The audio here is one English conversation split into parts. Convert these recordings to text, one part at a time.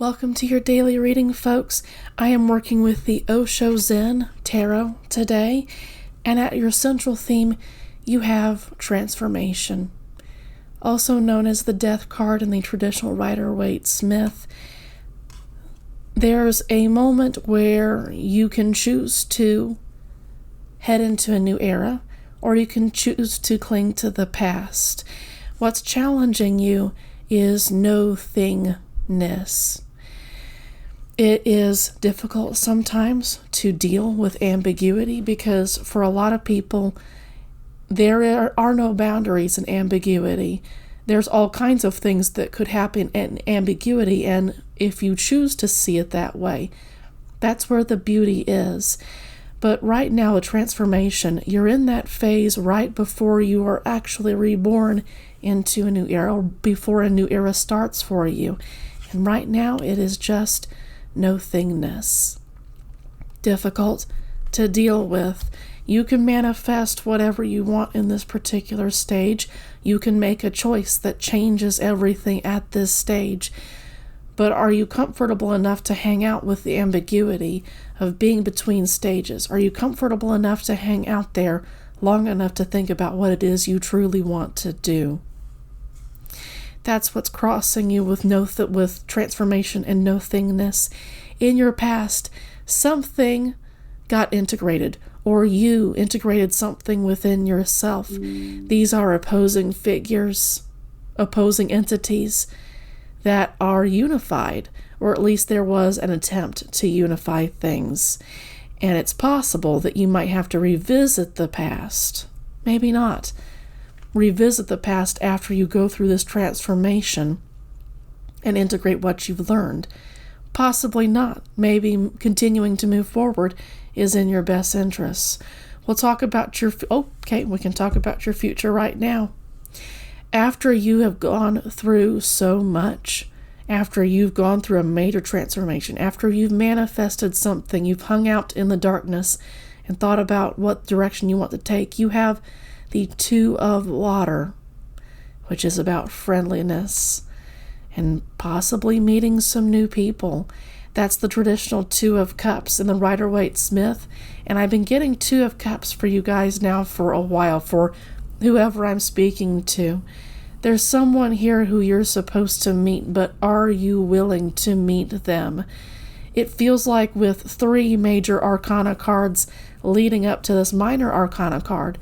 Welcome to your daily reading, folks. I am working with the Osho Zen Tarot today, and at your central theme, you have transformation, also known as the Death card in the traditional Rider-Waite-Smith. There's a moment where you can choose to head into a new era, or you can choose to cling to the past. What's challenging you is no-thingness. It is difficult sometimes to deal with ambiguity because for a lot of people, there are no boundaries in ambiguity. There's all kinds of things that could happen in ambiguity, and if you choose to see it that way, that's where the beauty is. But right now, a transformation, you're in that phase right before you are actually reborn into a new era, or before a new era starts for you. And right now, it is just no-thingness. Difficult to deal with. You can manifest whatever you want in this particular stage. You can make a choice that changes everything at this stage. But are you comfortable enough to hang out with the ambiguity of being between stages? Are you comfortable enough to hang out there long enough to think about what it is you truly want to do? That's what's crossing you with transformation and no-thingness. In your past, something got integrated, or you integrated something within yourself. These are opposing figures, opposing entities that are unified, or at least there was an attempt to unify things. And it's possible that you might have to revisit the past. Maybe not. Revisit the past after you go through this transformation and integrate what you've learned. Possibly not. Maybe continuing to move forward is in your best interests. We can talk about your future right now. After you have gone through so much, after you've gone through a major transformation, after you've manifested something, you've hung out in the darkness and thought about what direction you want to take, you have the Two of Water, which is about friendliness and possibly meeting some new people. That's the traditional Two of Cups in the Rider-Waite-Smith, and I've been getting Two of Cups for you guys now for a while, for whoever I'm speaking to. There's someone here who you're supposed to meet, but are you willing to meet them? It feels like with 3 major arcana cards leading up to this minor arcana card,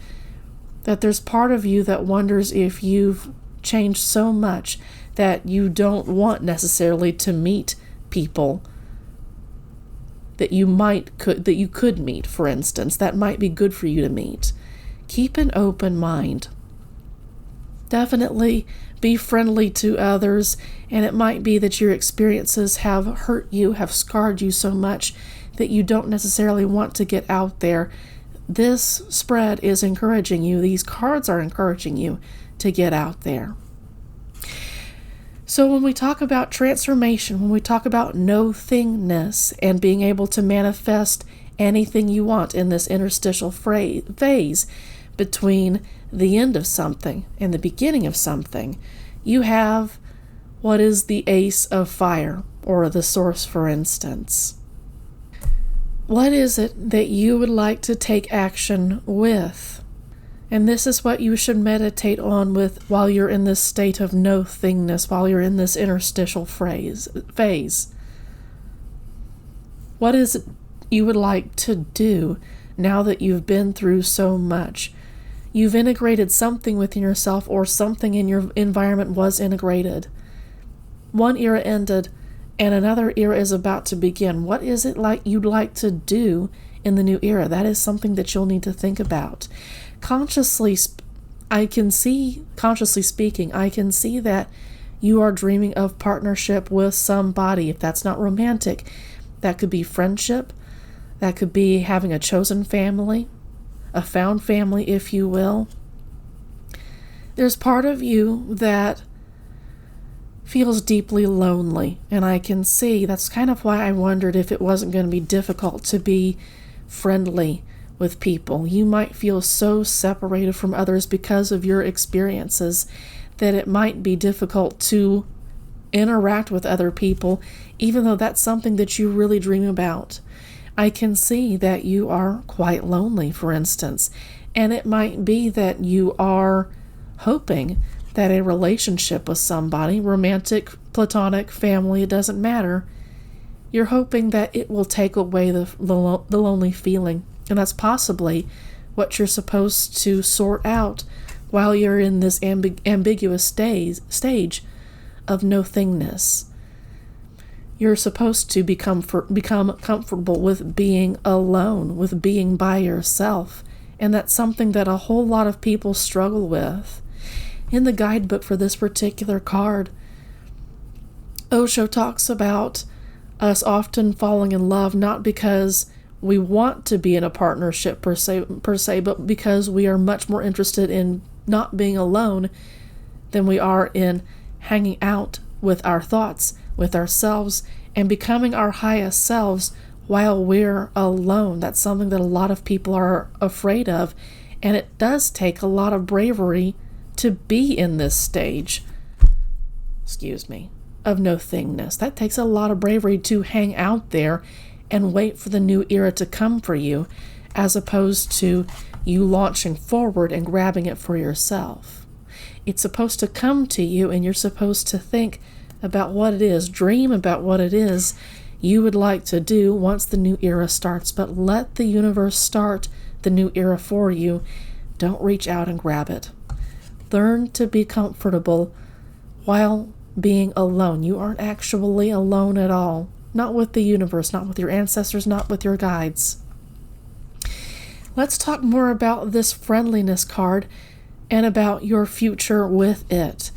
that there's part of you that wonders if you've changed so much that you don't want necessarily to meet people that you could meet, for instance. That might be good for you to meet. Keep an open mind. Definitely be friendly to others, and it might be that your experiences have hurt you, have scarred you so much that you don't necessarily want to get out there. This spread is encouraging you. These cards are encouraging you to get out there. So when we talk about transformation, when we talk about no-thingness and being able to manifest anything you want in this interstitial phase between the end of something and the beginning of something, you have what is the Ace of Fire, or the Source, for instance. What is it that you would like to take action with? And this is what you should meditate on with while you're in this state of no-thingness, while you're in this interstitial phase. What is it you would like to do now that you've been through so much? You've integrated something within yourself, or something in your environment was integrated. One era ended, and another era is about to begin. What is it like you'd like to do in the new era? That is something that you'll need to think about. Consciously speaking, I can see that you are dreaming of partnership with somebody. If that's not romantic, that could be friendship. That could be having a chosen family, a found family, if you will. There's part of you that feels deeply lonely, and I can see that's kind of why I wondered if it wasn't going to be difficult to be friendly with people. You might feel so separated from others because of your experiences that it might be difficult to interact with other people, even though that's something that you really dream about. I can see that you are quite lonely, for instance, and it might be that you are hoping that a relationship with somebody, romantic, platonic, family, it doesn't matter, you're hoping that it will take away the lonely feeling. And that's possibly what you're supposed to sort out while you're in this ambiguous stage of no-thingness. You're supposed to become comfortable with being alone, with being by yourself. And that's something that a whole lot of people struggle with. In the guidebook for this particular card, Osho talks about us often falling in love not because we want to be in a partnership per se, but because we are much more interested in not being alone than we are in hanging out with our thoughts, with ourselves, and becoming our highest selves while we're alone. That's something that a lot of people are afraid of, and it does take a lot of bravery to be in this stage, of no-thingness. That takes a lot of bravery to hang out there and wait for the new era to come for you, as opposed to you launching forward and grabbing it for yourself. It's supposed to come to you, and you're supposed to think about what it is, dream about what it is you would like to do once the new era starts, but let the universe start the new era for you. Don't reach out and grab it. Learn to be comfortable while being alone. You aren't actually alone at all. Not with the universe, not with your ancestors, not with your guides. Let's talk more about this friendliness card and about your future with it.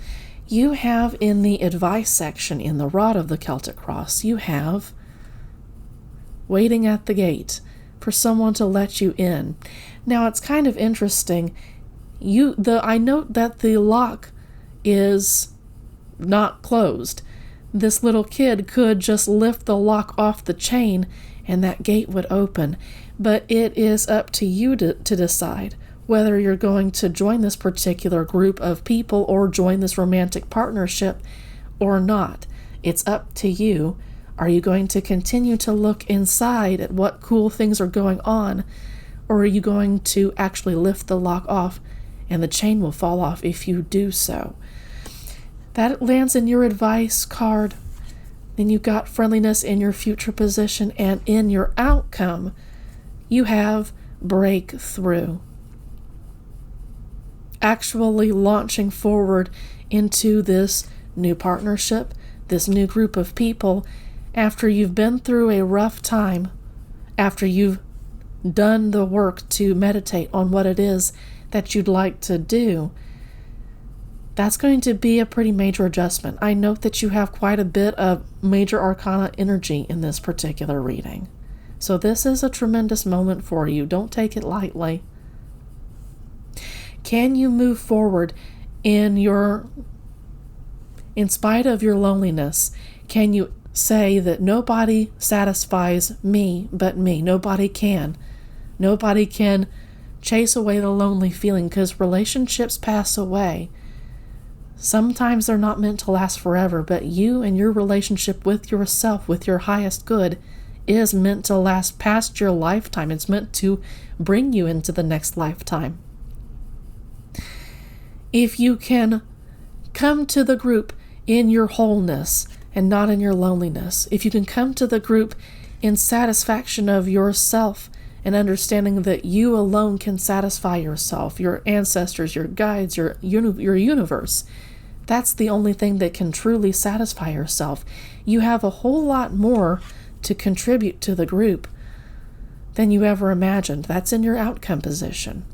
You have in the advice section in the Rod of the Celtic Cross, you have waiting at the gate for someone to let you in. Now it's kind of interesting. I note that the lock is not closed. This little kid could just lift the lock off the chain and that gate would open. But it is up to you to decide whether you're going to join this particular group of people or join this romantic partnership or not. It's up to you. Are you going to continue to look inside at what cool things are going on, or are you going to actually lift the lock off and the chain will fall off if you do so? That lands in your advice card. Then you got friendliness in your future position, and in your outcome, you have breakthrough. Actually launching forward into this new partnership, this new group of people, after you've been through a rough time, after you've done the work to meditate on what it is that you'd like to do. That's going to be a pretty major adjustment. I note that you have quite a bit of major arcana energy in this particular reading. So this is a tremendous moment for you. Don't take it lightly. Can you move forward in spite of your loneliness? Can you say that nobody satisfies me but me? Nobody can. Nobody can chase away the lonely feeling, because relationships pass away. Sometimes they're not meant to last forever, but you and your relationship with yourself, with your highest good, is meant to last past your lifetime. It's meant to bring you into the next lifetime. If you can come to the group in your wholeness and not in your loneliness, if you can come to the group in satisfaction of yourself and understanding that you alone can satisfy yourself, your ancestors, your guides, your universe, that's the only thing that can truly satisfy yourself. You have a whole lot more to contribute to the group than you ever imagined. That's in your outcome position.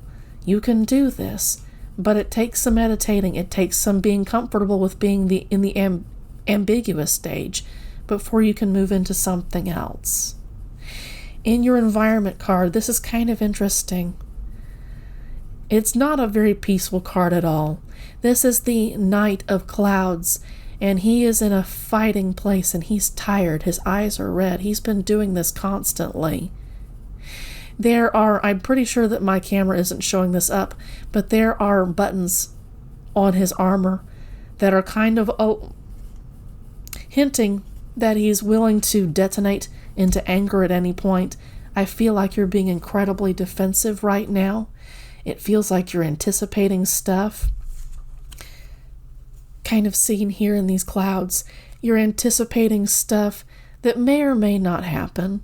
You can do this, but it takes some meditating. It takes some being comfortable with being in the ambiguous stage before you can move into something else. In your environment card, this is kind of interesting. It's not a very peaceful card at all. This is the Knight of Clouds, and he is in a fighting place, and he's tired. His eyes are red. He's been doing this constantly. I'm pretty sure that my camera isn't showing this up, but there are buttons on his armor that are kind of hinting that he's willing to detonate into anger at any point. I feel like you're being incredibly defensive right now. It feels like you're anticipating stuff. Kind of seen here in these clouds. You're anticipating stuff that may or may not happen.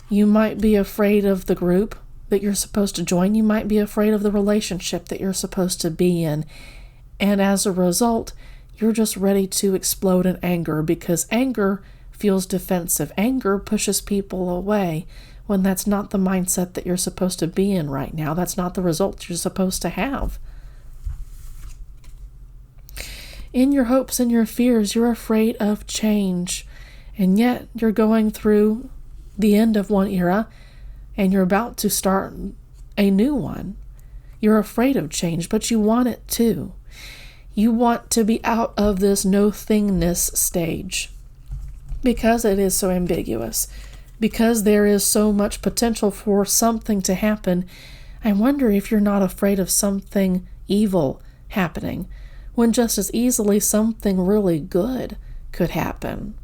You might be afraid of the group that you're supposed to join. You might be afraid of the relationship that you're supposed to be in. And as a result, you're just ready to explode in anger, because anger feels defensive. Anger pushes people away when that's not the mindset that you're supposed to be in right now. That's not the result you're supposed to have. In your hopes and your fears, you're afraid of change. And yet you're going through the end of one era and you're about to start a new one. You're afraid of change, but you want it too. You want to be out of this no-thingness stage because it is so ambiguous, because there is so much potential for something to happen. I wonder if you're not afraid of something evil happening, when just as easily something really good could happen.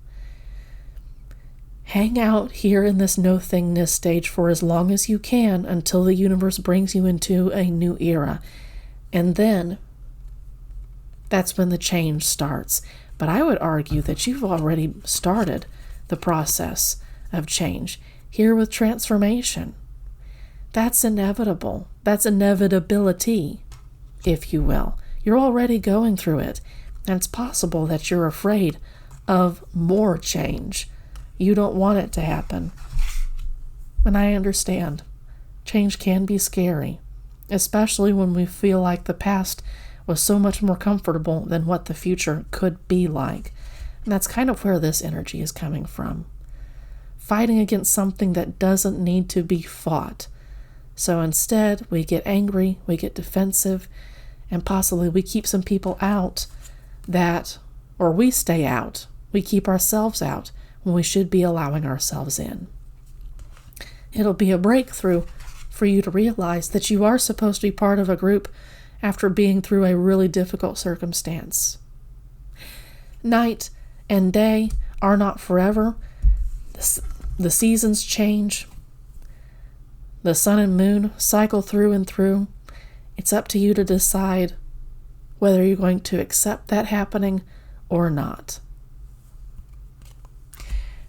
Hang out here in this no-thingness stage for as long as you can until the universe brings you into a new era. And then that's when the change starts. But I would argue that you've already started the process of change here with transformation. That's inevitable. That's inevitability, if you will. You're already going through it. And it's possible that you're afraid of more change. You don't want it to happen. And I understand. Change can be scary, especially when we feel like the past was so much more comfortable than what the future could be like. And that's kind of where this energy is coming from. Fighting against something that doesn't need to be fought. So instead, we get angry, we get defensive, and possibly we keep some people out or we stay out. We keep ourselves out when we should be allowing ourselves in. It'll be a breakthrough for you to realize that you are supposed to be part of a group after being through a really difficult circumstance. Night and day are not forever. The seasons change. The sun and moon cycle through and through. It's up to you to decide whether you're going to accept that happening or not.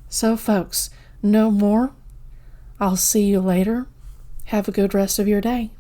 So, folks, no more. I'll see you later. Have a good rest of your day.